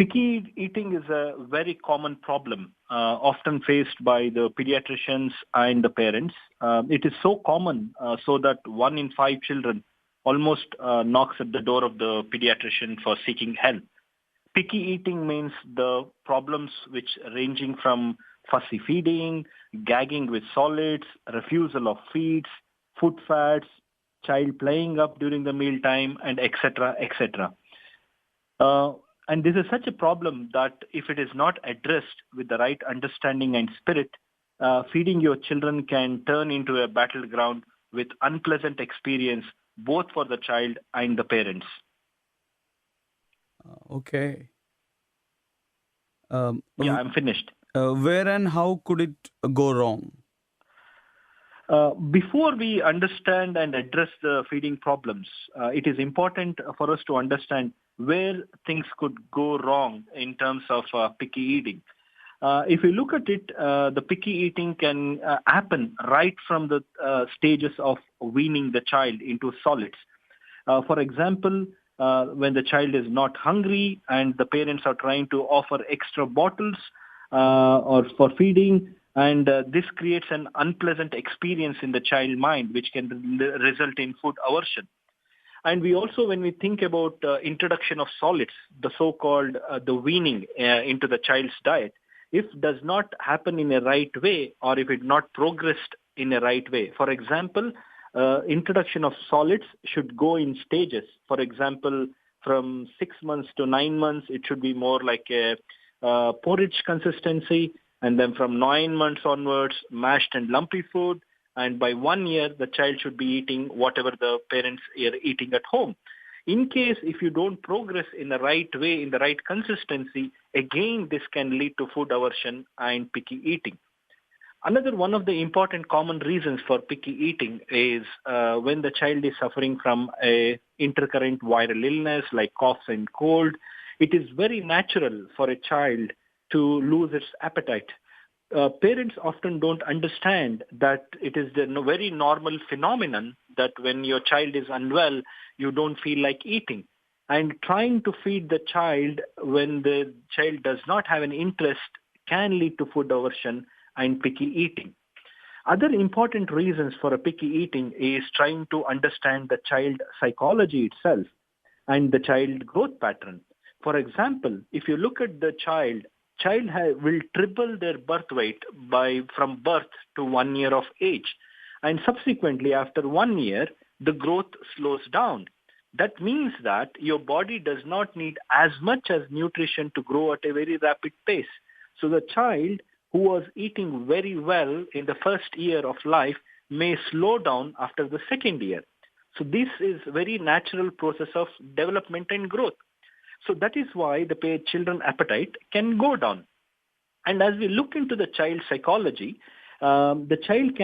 Picky eating is a very common problem, often faced by the pediatricians and the parents. It is so common so that 1 in 5 children almost knocks at the door of the pediatrician for seeking help. Picky eating means the problems which ranging from fussy feeding, gagging with solids, refusal of feeds, food fads, child playing up during the mealtime, and etc., etc. And this is such a problem that if it is not addressed with the right understanding and spirit, feeding your children can turn into a battleground with unpleasant experience both for the child and the parents. Okay. Yeah, I'm finished. Where and how could it go wrong? Before we understand and address the feeding problems, it is important for us to understand where things could go wrong in terms of picky eating. If you look at it, the picky eating can happen right from the stages of weaning the child into solids. For example, when the child is not hungry and the parents are trying to offer extra bottles or for feeding, and this creates an unpleasant experience in the child mind, which can result in food aversion. And we also, when we think about introduction of solids, the so-called the weaning into the child's diet, if does not happen in a right way or if it not progressed in a right way. For example, introduction of solids should go in stages. For example, from 6 months to 9 months, it should be more like a porridge consistency. And then from 9 months onwards, mashed and lumpy food. And by 1 year, the child should be eating whatever the parents are eating at home. In case if you don't progress in the right way, in the right consistency, again, this can lead to food aversion and picky eating. Another one of the important common reasons for picky eating is when the child is suffering from a intercurrent viral illness like coughs and cold. It is very natural for a child to lose its appetite. Parents often don't understand that it is the very normal phenomenon that when your child is unwell, you don't feel like eating. And trying to feed the child when the child does not have an interest can lead to food aversion and picky eating. Other important reasons for a picky eating is trying to understand the child psychology itself and the child growth pattern. For example, if you look at the child will triple their birth weight from birth to 1 year of age. And subsequently, after 1 year, the growth slows down. That means that your body does not need as much as nutrition to grow at a very rapid pace. So the child who was eating very well in the first year of life may slow down after the second year. So this is a very natural process of development and growth. So that is why the children's appetite can go down. And as we look into the child psychology, the child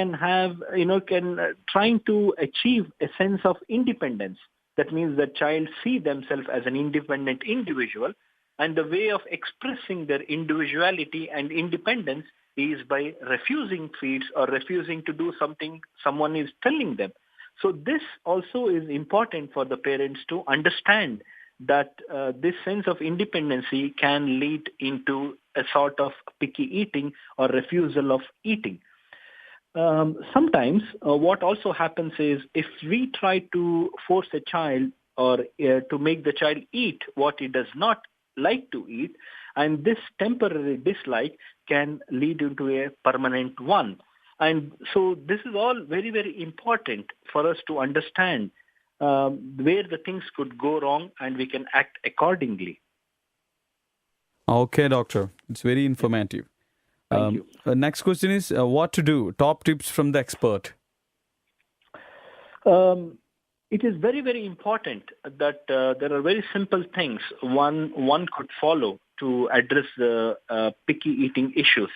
trying to achieve a sense of independence. That means the child see themselves as an independent individual, and the way of expressing their individuality and independence is by refusing feeds or refusing to do something someone is telling them. So this also is important for the parents to understand that this sense of independency can lead into a sort of picky eating or refusal of eating. Sometimes what also happens is if we try to force a child or to make the child eat what he does not like to eat, and this temporary dislike can lead into a permanent one. And so this is all very, very important for us to understand where the things could go wrong and we can act accordingly. Okay, doctor. It's very informative. Thank you. Next question is what to do? Top tips from the expert. It is very, very important that there are very simple things one could follow to address the picky eating issues.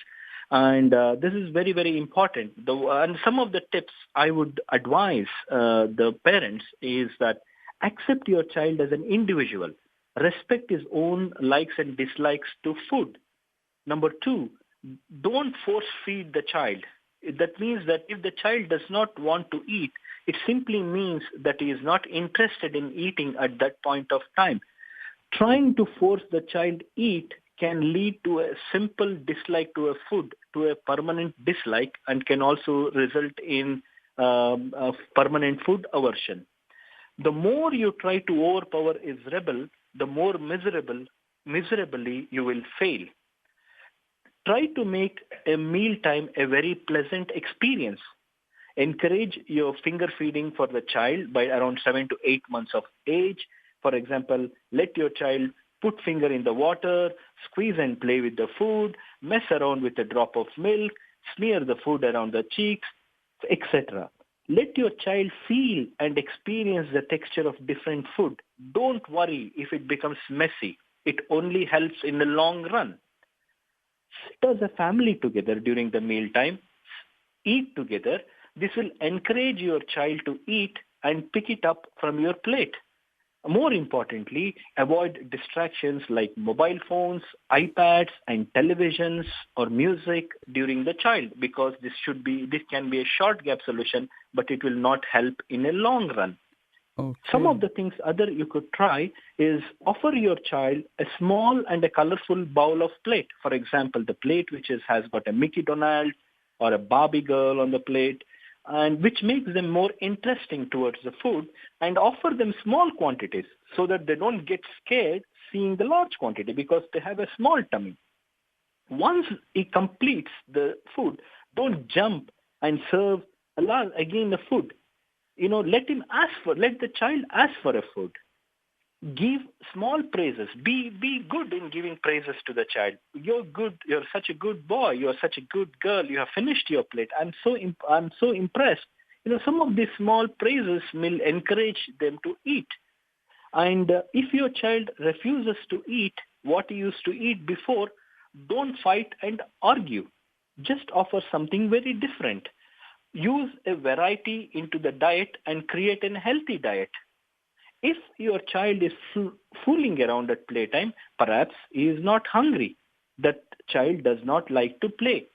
And this is very, very important. And some of the tips I would advise the parents is that accept your child as an individual. Respect his own likes and dislikes to food. Number 2, don't force feed the child. That means that if the child does not want to eat, it simply means that he is not interested in eating at that point of time. Trying to force the child eat can lead to a simple dislike to a food, to a permanent dislike, and can also result in a permanent food aversion. The more you try to overpower his rebel, the more miserably you will fail. Try to make a mealtime a very pleasant experience. Encourage your finger feeding for the child by around 7 to 8 months of age. For example, let your child put finger in the water, squeeze and play with the food, mess around with a drop of milk, smear the food around the cheeks, etc. Let your child feel and experience the texture of different food. Don't worry if it becomes messy. It only helps in the long run. Sit as a family together during the mealtime. Eat together. This will encourage your child to eat and pick it up from your plate. More importantly, avoid distractions like mobile phones, iPads, and televisions or music during the child, because this can be a short gap solution, but it will not help in a long run. Okay. Some of the things other you could try is offer your child a small and a colorful bowl of plate. For example, the plate which has got a Mickey Donald or a Barbie girl on the plate, and which makes them more interesting towards the food, and offer them small quantities so that they don't get scared seeing the large quantity because they have a small tummy. Once he completes the food, don't jump and serve again the food. Let the child ask for a food. Give small praises. Be good in giving praises to the child. You're good. You're such a good boy. You're such a good girl. You have finished your plate. I'm so impressed. Some of these small praises will encourage them to eat. And if your child refuses to eat what he used to eat before, don't fight and argue. Just offer something very different. Use a variety into the diet and create a healthy diet. If your child is fooling around at playtime, perhaps he is not hungry. That child does not like to play.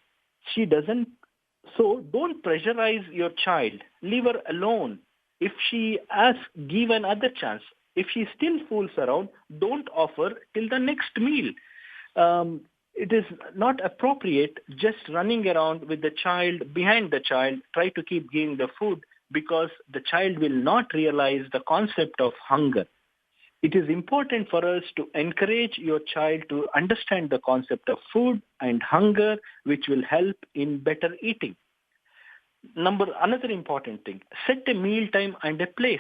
She doesn't. So don't pressurize your child. Leave her alone. If she asks, give another chance. If she still fools around, don't offer till the next meal. It is not appropriate just running around with the child, behind the child, try to keep giving the food, because the child will not realize the concept of hunger. It is important for us to encourage your child to understand the concept of food and hunger, which will help in better eating. Another important thing, set a meal time and a place.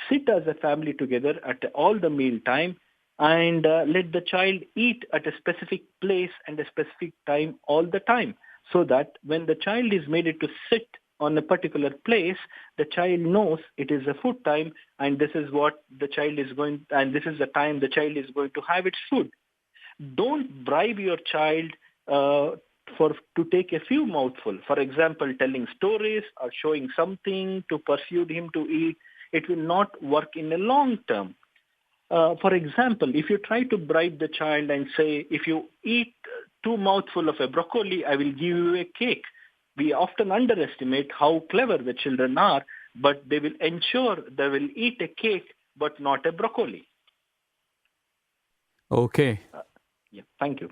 Sit as a family together at all the meal time, and let the child eat at a specific place and a specific time all the time, so that when the child is made to sit on a particular place, the child knows it is a food time, and this is what the child is going, and this is the time the child is going to have its food. Don't bribe your child to take a few mouthfuls. For example, telling stories or showing something to persuade him to eat. It will not work in the long term. For example, if you try to bribe the child and say, if you eat 2 mouthfuls of a broccoli, I will give you a cake. We often underestimate how clever the children are, but they will ensure they will eat a cake, but not a broccoli. Okay. Thank you.